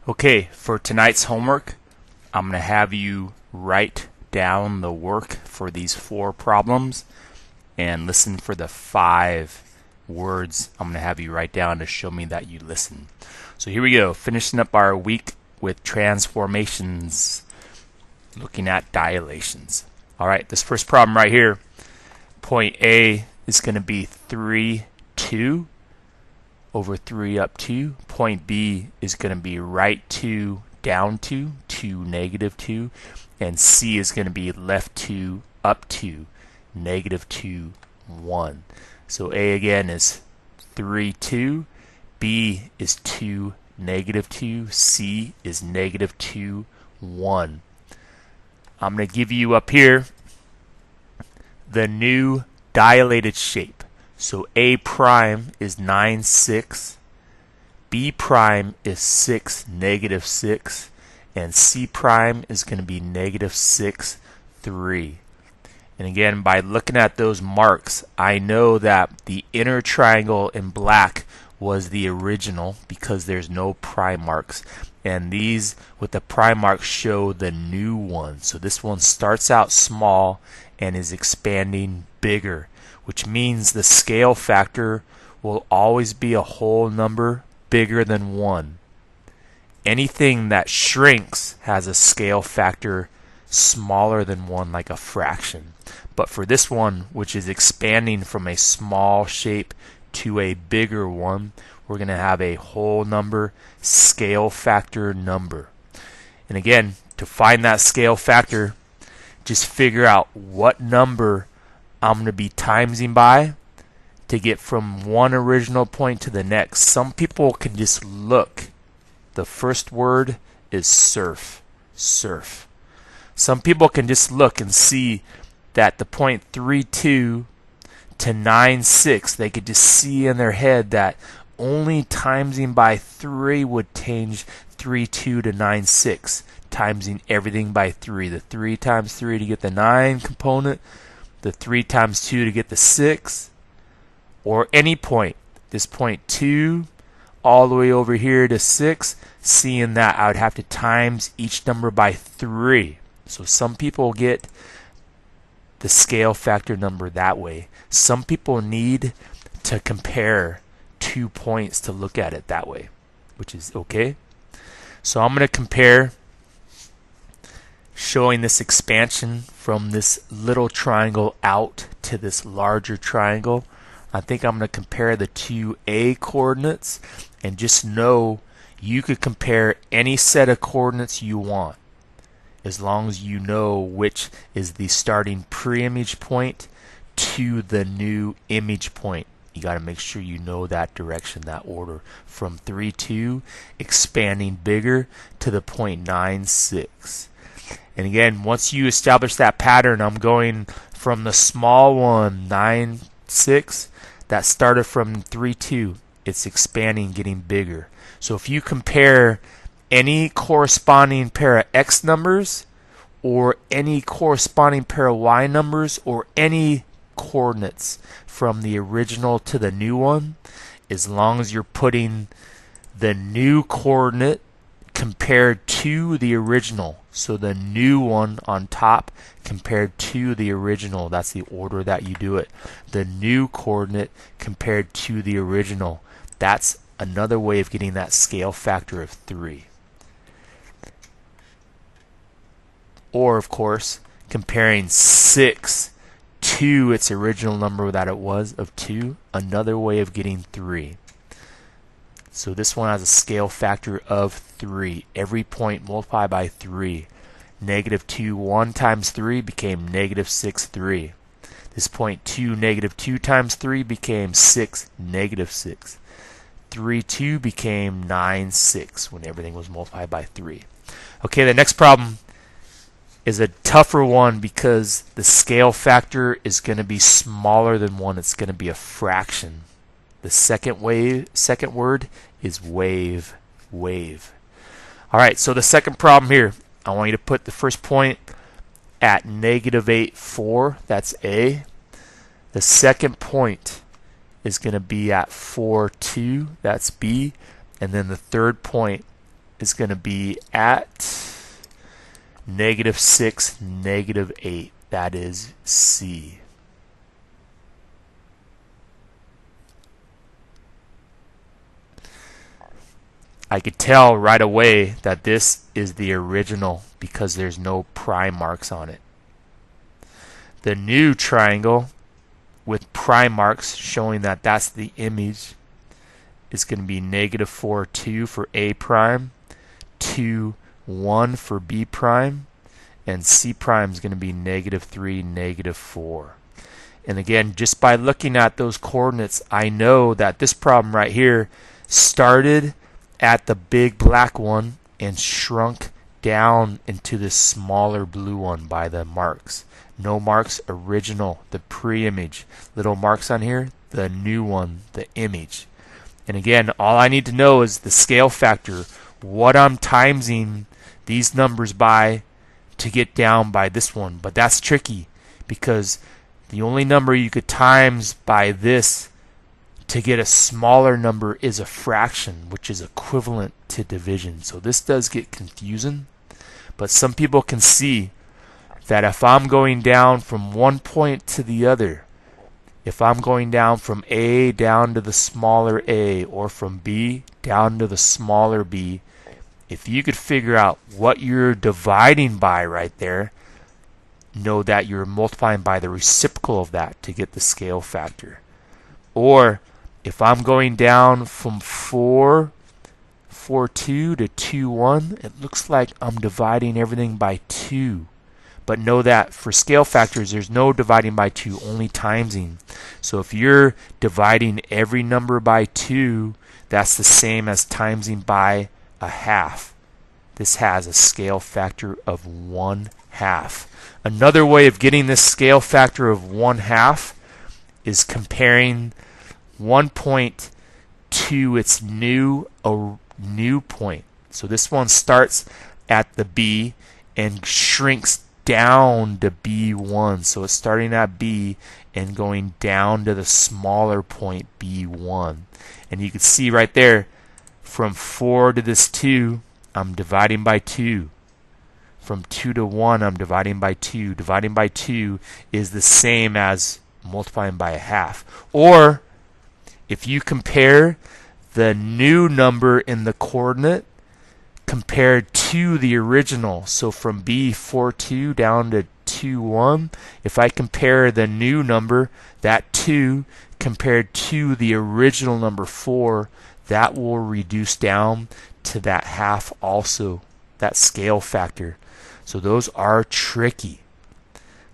Okay, for tonight's homework, I'm going to have you write down the work for these 4 problems and listen for the 5 words I'm going to have you write down to show me that you listen. So here we go, finishing up our week with transformations, looking at dilations. Alright, this first problem right here, point A is going to be 3, 2 over 3 up 2. Point B is going to be right 2 down 2, 2 negative 2, and C is going to be left 2 up 2, negative 2 1. So A again is 3 2, B is 2 negative 2, C is negative 2 1. I'm going to give you up here the new dilated shape. So A prime is 9 6, B prime is 6 negative 6, and C prime is going to be negative 6 3. And again, by looking at those marks, I know that the inner triangle in black was the original because there's no prime marks. And these with the prime marks show the new one. So this one starts out small and is expanding bigger, which means the scale factor will always be a whole number bigger than 1. Anything that shrinks has a scale factor smaller than 1, like a fraction. But for this one, which is expanding from a small shape to a bigger one, we're going to have a whole number scale factor number. And again, to find that scale factor, just figure out what number I'm going to be timesing by to get from one original point to the next. Some people can just look. The first word is surf. Surf. Some people can just look and see that the point 3 2 to 9 6, they could just see in their head that only timesing by 3 would change 3 2 to 9 6. Timesing everything by 3. The 3 times 3 to get the 9 component, the 3 times 2 to get the 6, or any point. This point 2 all the way over here to 6, seeing that I would have to times each number by 3. So some people get the scale factor number that way. Some people need to compare 2 points to look at it that way, which is okay. So I'm going to compare, showing this expansion from this little triangle out to this larger triangle. I think I'm going to compare the 2 A coordinates, and just know you could compare any set of coordinates you want as long as you know which is the starting pre-image point to the new image point. You got to make sure you know that direction, that order, from 3 2 expanding bigger to the point 9 6. And again, once you establish that pattern, I'm going from the small one, 9 6, that started from 3 2. It's expanding, getting bigger. So if you compare any corresponding pair of X numbers or any corresponding pair of Y numbers or any coordinates from the original to the new one, as long as you're putting the new coordinate compared to the original, so the new one on top compared to the original, that's the order that you do it. The new coordinate compared to the original, that's another way of getting that scale factor of 3. Or of course, comparing 6 to its original number that it was of 2, another way of getting 3. So this one has a scale factor of 3. Every point multiplied by 3. Negative 2 1 times 3 became negative 6 3. This point 2 negative 2 times 3 became 6 negative 6. 3 2 became 9 6 when everything was multiplied by 3. Okay, the next problem is a tougher one because the scale factor is going to be smaller than 1. It's going to be a fraction. The second word is wave. Wave. Alright, so the second problem here, I want you to put the first point at negative 8 4. That's A. The second point is going to be at 4 2. That's B. And then the third point is going to be at -6, -8. That is C. I could tell right away that this is the original because there's no prime marks on it. The new triangle with prime marks showing that that's the image is going to be -4, 2 for A prime, 2, 1 for B prime, and C prime is going to be -3, -4. And again, just by looking at those coordinates, I know that this problem right here started at the big black one and shrunk down into the smaller blue one by the marks. No marks, original, the pre-image. Little marks on here, the new one, the image. And again, all I need to know is the scale factor, what I'm timesing these numbers by to get down by this one. But that's tricky because the only number you could times by this to get a smaller number is a fraction, which is equivalent to division. So this does get confusing, but some people can see that if I'm going down from one point to the other, if I'm going down from A down to the smaller A or from B down to the smaller B, if you could figure out what you're dividing by right there, know that you're multiplying by the reciprocal of that to get the scale factor. Or if I'm going down from 4, 4, 2 to 2, 1, it looks like I'm dividing everything by 2. But know that for scale factors, there's no dividing by 2, only timesing. So if you're dividing every number by 2, that's the same as timesing by a half. This has a scale factor of 1/2. Another way of getting this scale factor of 1/2 is comparing one point to its new point. So this one starts at the B and shrinks down to B1. So it's starting at B and going down to the smaller point B1. And you can see right there, from 4 to this 2, I'm dividing by 2. From 2 to 1, I'm dividing by 2. Dividing by 2 is the same as multiplying by a half. Or if you compare the new number in the coordinate compared to the original, so from B 4, 2 down to 2, 1, if I compare the new number, that 2, compared to the original number 4, that will reduce down to that half also, that scale factor. So those are tricky.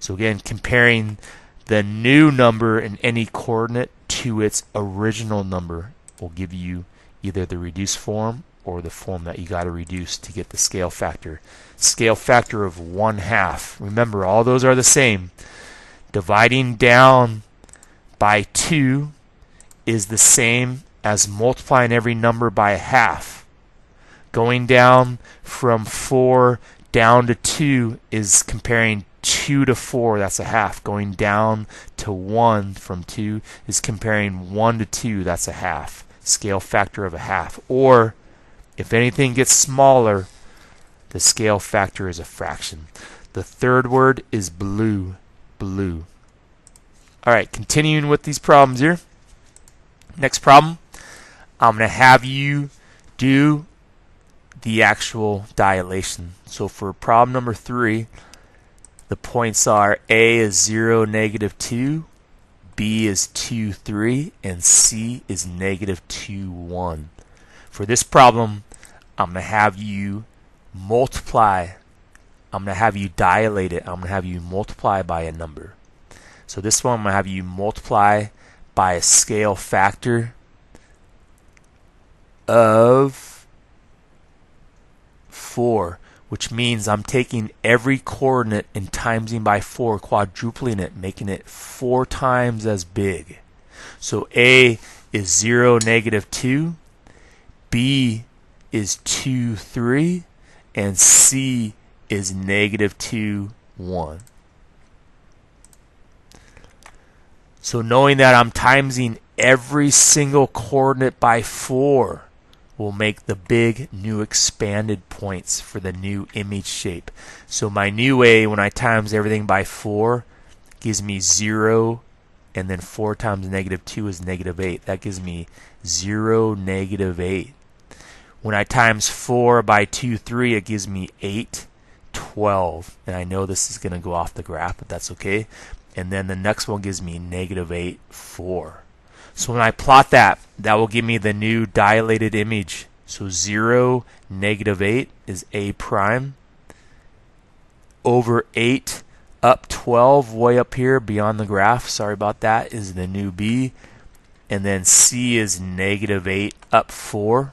So again, comparing the new number in any coordinate to its original number will give you either the reduced form or the form that you got to reduce to get the scale factor. Scale factor of 1/2. Remember, all those are the same. Dividing down by 2 is the same as multiplying every number by a half. Going down from 4 down to 2 is comparing 2 to 4, that's a half. Going down to 1 from 2 is comparing 1 to 2, that's a half. Scale factor of a half. Or if anything gets smaller, the scale factor is a fraction. The third word is blue. Blue. Alright, continuing with these problems here. Next problem, I'm going to have you do the actual dilation. So for problem number 3, the points are A is 0, -2, B is 2, 3, and C is -2, 1. For this problem, I'm going to have you multiply. I'm going to have you dilate it. I'm going to have you multiply by a number. So this one, I'm going to have you multiply by a scale factor of 4, which means I'm taking every coordinate and timesing by 4, quadrupling it, making it 4 times as big. So A is 0, -2, B is 2, 3, and C is -2, 1. So knowing that I'm timesing every single coordinate by 4, will make the big new expanded points for the new image shape. So my new A, when I times everything by 4, gives me 0, and then 4 times -2 is -8. That gives me 0, -8. When I times 4 by 2, 3, it gives me 8, 12. And I know this is going to go off the graph, but that's okay. And then the next one gives me -8, 4. So when I plot that, that will give me the new dilated image. So 0, -8 is A prime. Over 8, up 12, way up here beyond the graph, sorry about that, is the new B. And then C is -8, up 4.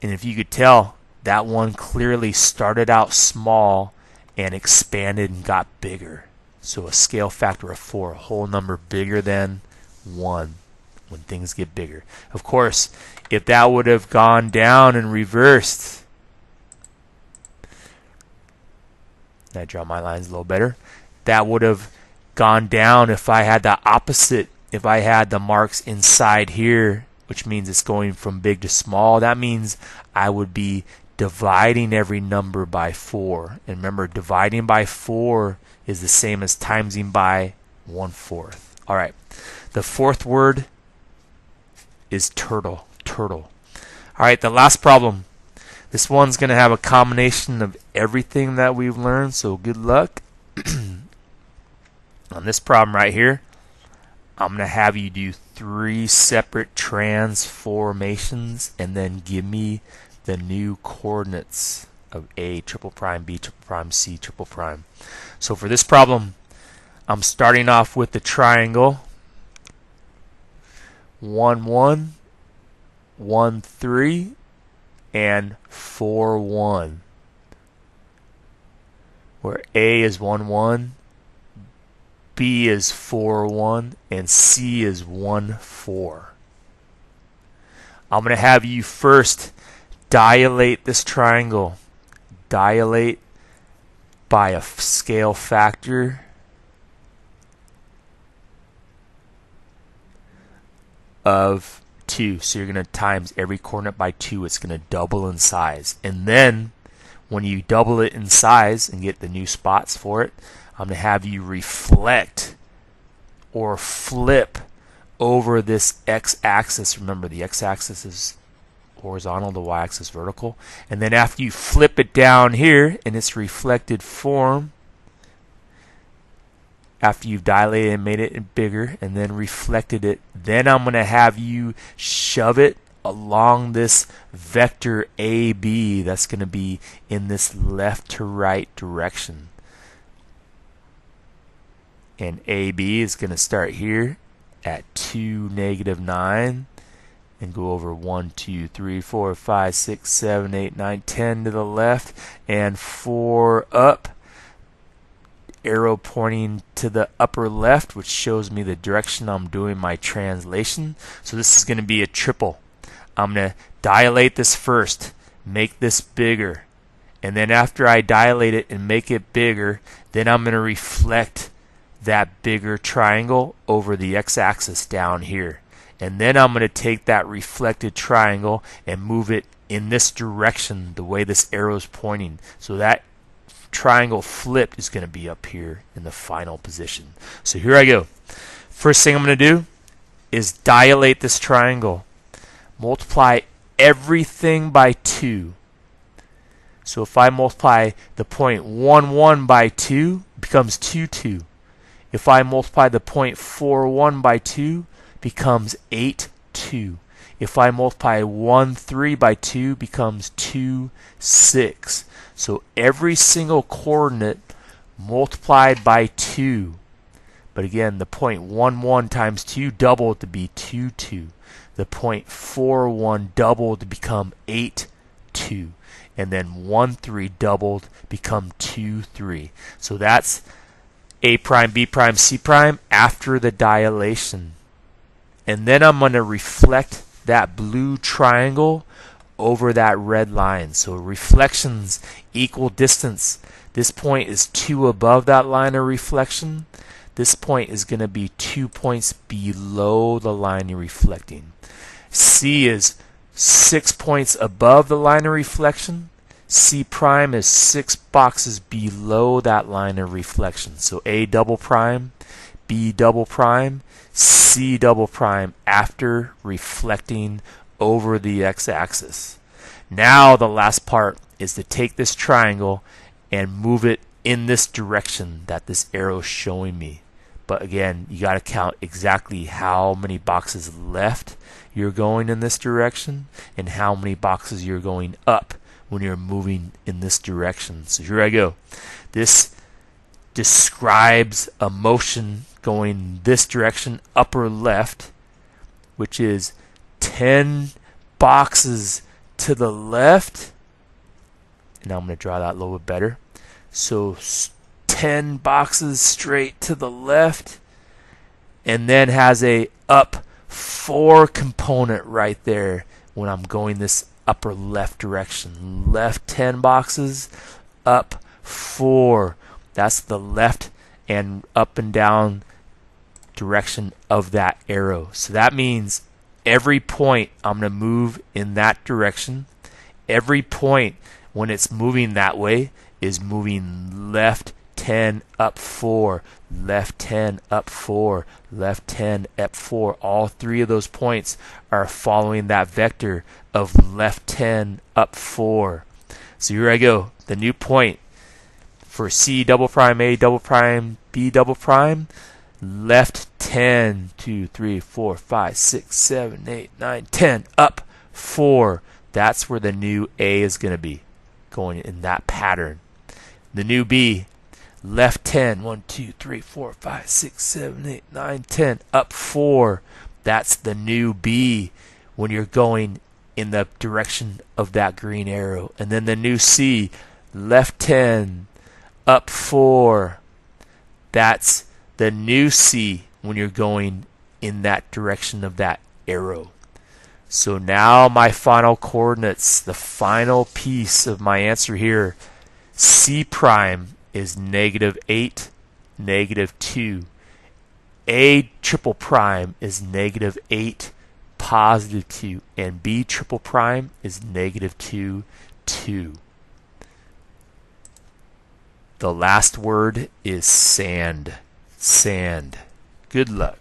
And if you could tell, that one clearly started out small and expanded and got bigger. So a scale factor of 4, a whole number bigger than 1 when things get bigger. Of course, if that would have gone down and reversed, I draw my lines a little better, that would have gone down if I had the opposite, if I had the marks inside here, which means it's going from big to small. That means I would be dividing every number by 4. And remember, dividing by 4 is the same as timesing by 1/4. All right. The fourth word is turtle. Turtle. All right, the last problem. This one's going to have a combination of everything that we've learned, so good luck. On this problem right here, I'm going to have you do 3 separate transformations and then give me the new coordinates of A, triple prime, B, triple prime, C, triple prime. So for this problem, I'm starting off with the triangle 1, 1, 1, 3, and 4, 1. Where A is 1, 1, B is 4, 1, and C is 1, 4. I'm going to have you first dilate this triangle. Dilate by a scale factor of 2. So you're going to times every coordinate by 2. It's going to double in size. And then when you double it in size and get the new spots for it, I'm going to have you reflect or flip over this x-axis. Remember, the x-axis is horizontal, the y-axis vertical. And then after you flip it down here in its reflected form, after you've dilated and made it bigger and then reflected it, then I'm going to have you shove it along this vector AB that's going to be in this left to right direction. And AB is going to start here at 2, -9 and go over 1, 2, 3, 4, 5, 6, 7, 8, 9, 10 to the left and 4 up. Arrow pointing to the upper left, which shows me the direction I'm doing my translation. So this is going to be a triple. I'm going to dilate this first, make this bigger, and then after I dilate it and make it bigger, then I'm going to reflect that bigger triangle over the x-axis down here. And then I'm going to take that reflected triangle and move it in this direction, the way this arrow is pointing. So that triangle flipped is going to be up here in the final position. So here I go. First thing I'm going to do is dilate this triangle. Multiply everything by 2. So if I multiply the point 1, 1 by 2, it becomes 2, 2. If I multiply the point 4, 1 by 2, becomes 8, 2. If I multiply 1, 3 by 2, becomes 2, 6. So every single coordinate multiplied by 2. But again, the point 1, 1 times 2 doubled to be 2, 2. The point 4, 1 doubled to become 8, 2. And then 1, 3 doubled, become 2, 3. So that's A prime, B prime, C prime after the dilation. And then I'm going to reflect that blue triangle over that red line. So reflections equal distance. This point is 2 above that line of reflection. This point is going to be 2 points below the line you're reflecting. C is 6 points above the line of reflection. C prime is 6 boxes below that line of reflection. So A double prime, B double prime, C double prime after reflecting over the x-axis. Now the last part is to take this triangle and move it in this direction that this arrow is showing me. But again, you got to count exactly how many boxes left you're going in this direction and how many boxes you're going up when you're moving in this direction. So here I go. This describes a motion going this direction, upper left, which is 10 boxes to the left. And now I'm going to draw that a little bit better. So 10 boxes straight to the left, and then has a up 4 component right there when I'm going this upper left direction. Left 10 boxes, up 4. That's the left and up and down direction of that arrow. So that means every point I'm going to move in that direction. Every point when it's moving that way is moving left 10 up 4, left 10 up 4, left 10 up 4. All 3 of those points are following that vector of left 10 up 4. So here I go. The new point for C double prime, A double prime, B double prime, left 10, 2, 3, 4, 5, 6, 7, 8, 9, 10, up 4. That's where the new A is going to be, going in that pattern. The new B, left 10, 1, 2, 3, 4, 5, 6, 7, 8, 9, 10, up 4. That's the new B when you're going in the direction of that green arrow. And then the new C, left 10, up 4. That's the new C when you're going in that direction of that arrow. So now my final coordinates, the final piece of my answer here, C prime is -8, -2. A triple prime is -8, +2. And B triple prime is -2, 2. The last word is sand. Sand. Good luck.